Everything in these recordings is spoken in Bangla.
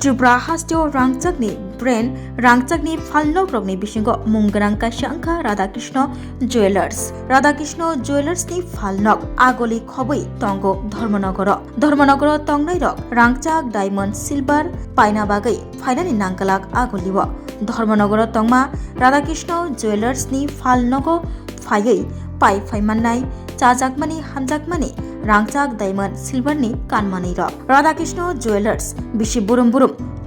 Tripura hastio rangchakni brand rangchakni phalnokrokni bisingo munggrang kaisa angkha Radhakrishna Jewelers. Radhakrishna Jewelers ni phalnok agoli khoboi tongo Dharmanagoro tongnai rok rangchak diamond silver paina bagai phainani nangkalak agolibo. Dharmanagoro tongma Radhakrishna Jewelers ni phalnogo phaioi pai phaimannai chajakmani hamjakmani rangchak diamond silver ni kanmani rok. Radhakrishna Jewelers bishi burum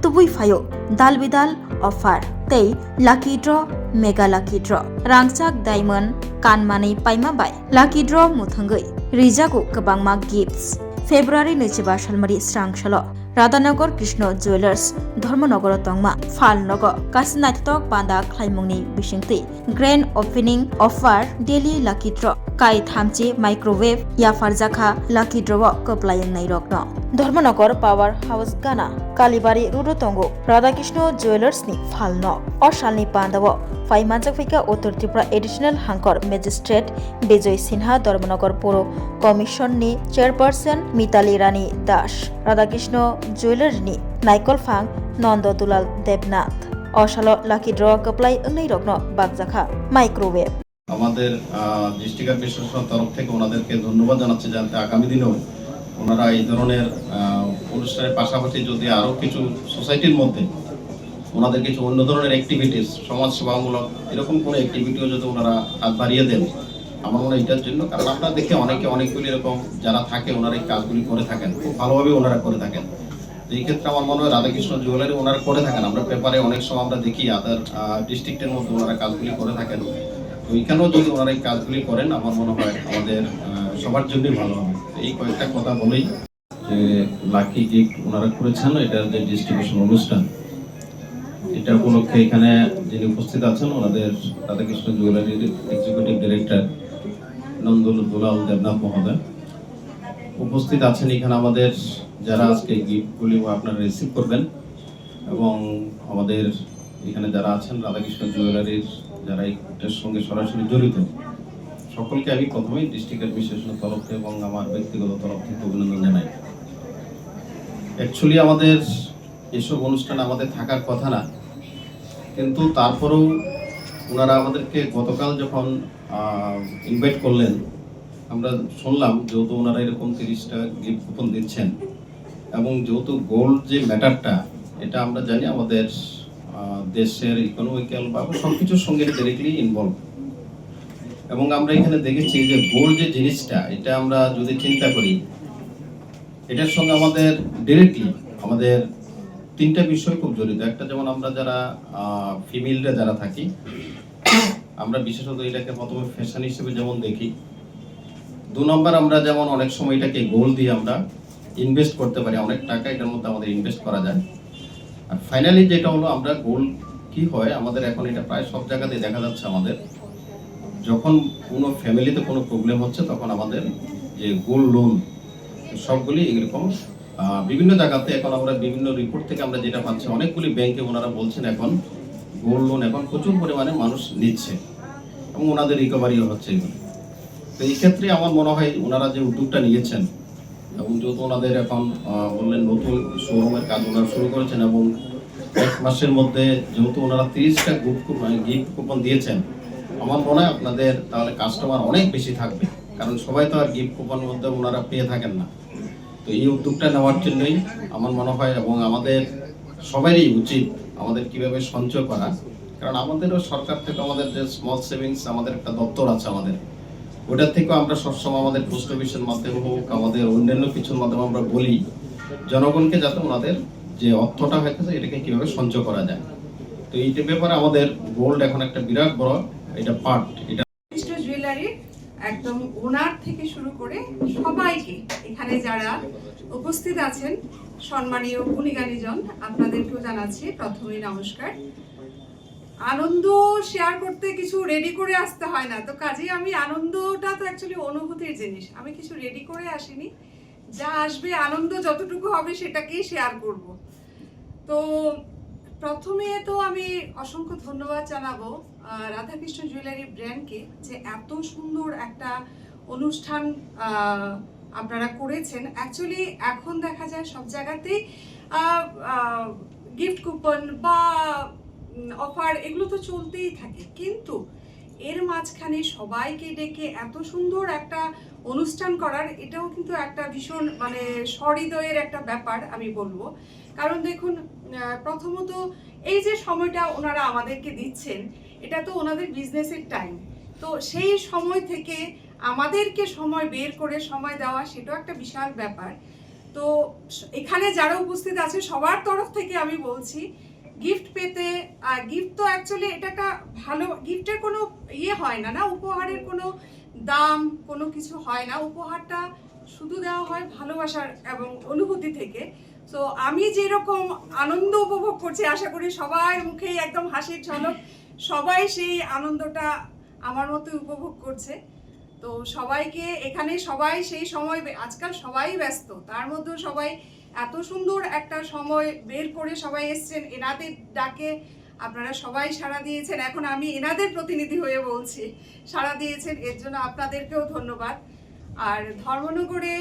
tubui phayo dal bidal offer tei lucky draw mega lucky draw rangchak diamond kanmani paima bai lucky draw muthangoi rijago kwbangma gifts February 22 salmari srangshalo Radhanagar Krishna Jewelers Dharmanagor tongma phalnogo kasnaithok panda khlaimungni bisingti grand opening offer daily lucky draw kai thamchi microwave ya farjakha lucky draw koplayang nai rokno Dharmanagor Power House Gana Kalibari Rudotongo Radhakrishna Jewelers ni phalno osalni pandawo Faimanjak Fika Uttar Tripura Additional Hankor Magistrate Bejoy Sinha Dharmanagor Puro Commission ni Chairperson Mitali Rani Das Radhakrishna Jewelers ni Naikol Phang Nondo Dulal Devnath Osalo Lucky Draw Kaplai Angnai Rokno Bagjakha Microwave আমাদের ডিস্ট্রিক্ট অ্যাডমিনিস্ট্রেশনের তরফ থেকে ওনাদেরকে ধন্যবাদ জানাচ্ছি যাতে আগামী দিনেও ওনারা এই ধরনের অনুষ্ঠানের পাশাপাশি যদি আরও কিছু সোসাইটির মধ্যে ওনাদের কিছু অন্য ধরনের অ্যাক্টিভিটিস সমাজসেবামূলক এরকম কোনো অ্যাক্টিভিটিও যদি ওনারা হাত বাড়িয়ে দেন আমার মনে হয় এটার জন্য কারণ আমরা দেখি অনেকগুলি এরকম যারা থাকে ওনারা এই কাজগুলি করে থাকেন খুব ভালোভাবে ওনারা করে থাকেন এই ক্ষেত্রে আমার মনে হয় রাধাকৃষ্ণ জুয়েলারি ওনারা করে থাকেন আমরা পেপারে অনেক সময় আমরা দেখি আদার ডিস্ট্রিক্টের মধ্যে ওনারা কাজগুলি করে থাকেন ওইখানেও যদি ওনারা এই কাজগুলি করেন আমার মনে হয় আমাদের সবার জন্যই ভালো হবে এই কয়েকটা কথা বলেই যে লাকি গিফট ওনারা করেছেন এটার যে ডিস্ট্রিবিউশন অনুষ্ঠান এটা উপলক্ষে এখানে যিনি উপস্থিত আছেন ওনাদের রাধাকৃষ্ণ জুয়েলারির এক্সিকিউটিভ ডিরেক্টর নন্দুল দুলাল দেবনাথ মহোদয় উপস্থিত আছেন এখানে আমাদের যারা আজকে গিফটগুলি আপনারা রিসিভ করবেন এবং আমাদের এখানে যারা আছেন রাধাকৃষ্ণ জুয়েলারির যারা এটার সঙ্গে সরাসরি জড়িত সকলকে আমি প্রথমেই ডিস্ট্রিক্ট অ্যাডমিনিস্ট্রেশনের তরফ থেকে এবং আমার ব্যক্তিগত তরফ থেকে অভিনন্দন জানাই অ্যাকচুয়ালি আমাদের এসব অনুষ্ঠান আমাদের থাকার কথা না কিন্তু তারপরেও ওনারা আমাদেরকে গতকাল যখন ইনভাইট করলেন আমরা শুনলাম যেহেতু ওনারা এরকম 30টা গিফট কুপন দিচ্ছেন এবং যেহেতু গোল্ড যে ম্যাটারটা এটা আমরা জানি আমাদের দেশের ইকোনমিক্যাল বা সব কিছুর সঙ্গে ডাইরেক্টলি ইনভলভ এবং আমরা এখানে দেখেছি যে গোল্ড যে জিনিসটা এটা আমরা যদি চিন্তা করি এটার সঙ্গে আমাদের ডাইরেক্টলি আমাদের তিনটা বিষয় খুব জড়িত একটা যেমন আমরা যারা ফিমেলরা যারা থাকি আমরা বিশেষত এটাকে প্রথমে ফ্যাশন হিসেবে যেমন দেখি 2 নম্বর আমরা যেমন অনেক সময় এটাকে গোল্ড দিয়ে আমরা ইনভেস্ট করতে পারি অনেক টাকা এটার মধ্যে আমাদের ইনভেস্ট করা যায় আর ফাইনালি যেটা হলো আমরা গোল্ড কি হয় আমাদের এখন এটা প্রায় সব জায়গাতেই দেখা যাচ্ছে আমাদের যখন কোনো ফ্যামিলিতে কোনো প্রবলেম হচ্ছে তখন আমাদের যে গোল্ড লোন সবগুলি এরকম বিভিন্ন জায়গাতে এখন আমরা বিভিন্ন রিপোর্ট থেকে আমরা যেটা পাচ্ছি অনেকগুলি ব্যাংকে ওনারা বলছেন এখন গোল্ড লোন এখন প্রচুর পরিমাণে মানুষ নিচ্ছে এবং ওনাদের রিকভারিও হচ্ছে এগুলো তো এই ক্ষেত্রে আমার মনে হয় ওনারা যে উদ্যোগটা নিয়েছেন এবং যেহেতু ওনাদের এখন বললেন নতুন শোরুমের কাজ ওনারা শুরু করেছেন এবং 1 মাসের মধ্যে যেহেতু ওনারা 30টা গিফট কুপন দিয়েছেন আমার মনে হয় আপনাদের তাহলে কাস্টমার অনেক বেশি থাকবে কারণ সবাই তো আর গিফট কুপনের মধ্যে ওনারা পেয়ে থাকেন না তো এই উদ্যোগটা নেওয়ার জন্যই আমার মনে হয় এবং আমাদের সবারই উচিত আমাদের কিভাবে সঞ্চয় করা কারণ আমাদেরও সরকার থেকে আমাদের যে স্মল সেভিংস আমাদের একটা দপ্তর আছে আমাদের ওটার থেকেও আমরা সবসময় আমাদের পোস্ট অফিসের মাধ্যমে হোক আমাদের অন্যান্য কিছুর মাধ্যমে আমরা বলি জনগণকে যাতে ওনাদের যে অর্থটা হয়েছে এটাকে কিভাবে সঞ্চয় করা যায় তো এইটা ব্যাপারে আমাদের গোল্ড এখন একটা বিরাট বড় এটা পার্ট এটা জুয়েলারি একদম ওনার থেকে শুরু করে সবাইকে এখানে যারা উপস্থিত আছেন সম্মানীয় গুণীগানীজন আপনাদেরকেও জানাচ্ছি প্রথমেই নমস্কার আনন্দ শেয়ার করতে কিছু রেডি করে আসতে হয় না তো কাজেই আমি আনন্দটা তো অ্যাকচুয়ালি অনুভূতির জিনিস আমি কিছু রেডি করে আসিনি যা আসবে আনন্দ যতটুকু হবে সেটাকেই শেয়ার করব তো প্রথমে তো আমি অসংখ্য ধন্যবাদ জানাবো রাধাকৃষ্ণ জুয়েলারি ব্র্যান্ডকে যে এত সুন্দর একটা অনুষ্ঠান আপনারা করেছেন অ্যাকচুয়ালি এখন দেখা যায় সব জায়গাতেই গিফট কুপন বা অফার এগুলো তো চলতেই থাকে, কিন্তু এর মাঝখানে সবাইকে ডেকে এত সুন্দর একটা অনুষ্ঠান করার, এটাও কিন্তু একটা ভীষণ মানে সহৃদয়ের একটা ব্যাপার আমি বলবো। কারণ দেখুন, প্রথমত এই যে সময়টা ওনারা আমাদেরকে দিচ্ছেন, এটা তো ওনাদের বিজনেসের টাইম, তো সেই সময় থেকে আমাদেরকে সময় বের করে সময় দেওয়া, সেটাও একটা বিশাল ব্যাপার। তো এখানে যারা উপস্থিত আছে সবার তরফ থেকে আমি বলছি, গিফট পেতে, গিফট তো অ্যাকচুয়ালি এটা একটা ভালো, গিফটের কোনো হয় না, উপহারের কোনো দাম কোনো কিছু হয় না, উপহারটা শুধু দেওয়া হয় ভালোবাসার এবং অনুভূতি থেকে। তো আমি যেরকম আনন্দ উপভোগ করছি, আশা করি সবার মুখেই একদম হাসির ঝলক, সবাই সেই আনন্দটা আমার মতো উপভোগ করছে। তো সবাইকে এখানে, সবাই সেই সময়, আজকাল সবাই ব্যস্ত, তার মধ্যেও সবাই এত সুন্দর একটা সময় বের করে সবাই এসছেন, এনাদের ডাকে আপনারা সবাই সাড়া দিয়েছেন। এখন আমি এনাদের প্রতিনিধি হয়ে বলছি, সাড়া দিয়েছেন, এর জন্য আপনাদেরকেও ধন্যবাদ। আর ধর্মনগরে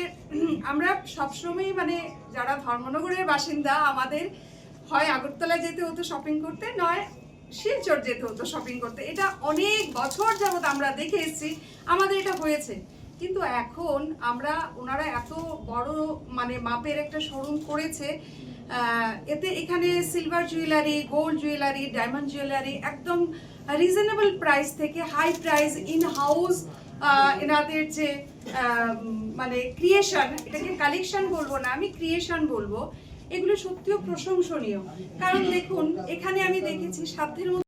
আমরা সবসময় মানে যারা ধর্মনগরের বাসিন্দা, আমাদের হয় আগরতলা যেতে হতো শপিং করতে, নয় শিলচর যেতে হতো শপিং করতে। এটা অনেক বছর যাবত আমরা দেখে এসেছি, আমাদের এটা হয়েছে। কিন্তু এখন ওনারা এত বড় মানে মাপের একটা শোরুম করেছে, এতে এখানে silver jewellery, gold jewellery, diamond jewellery একদম রিজনেবল প্রাইস থেকে হাই প্রাইস, ইন হাউস এনাদের যে মানে ক্রিয়েশন, এটাকে কালেকশন বলবো না, আমি ক্রিয়েশন বলবো, এগুলো সত্যিও প্রশংসনীয়। কারণ দেখুন, এখানে আমি দেখেছি সাধ্যের মধ্যে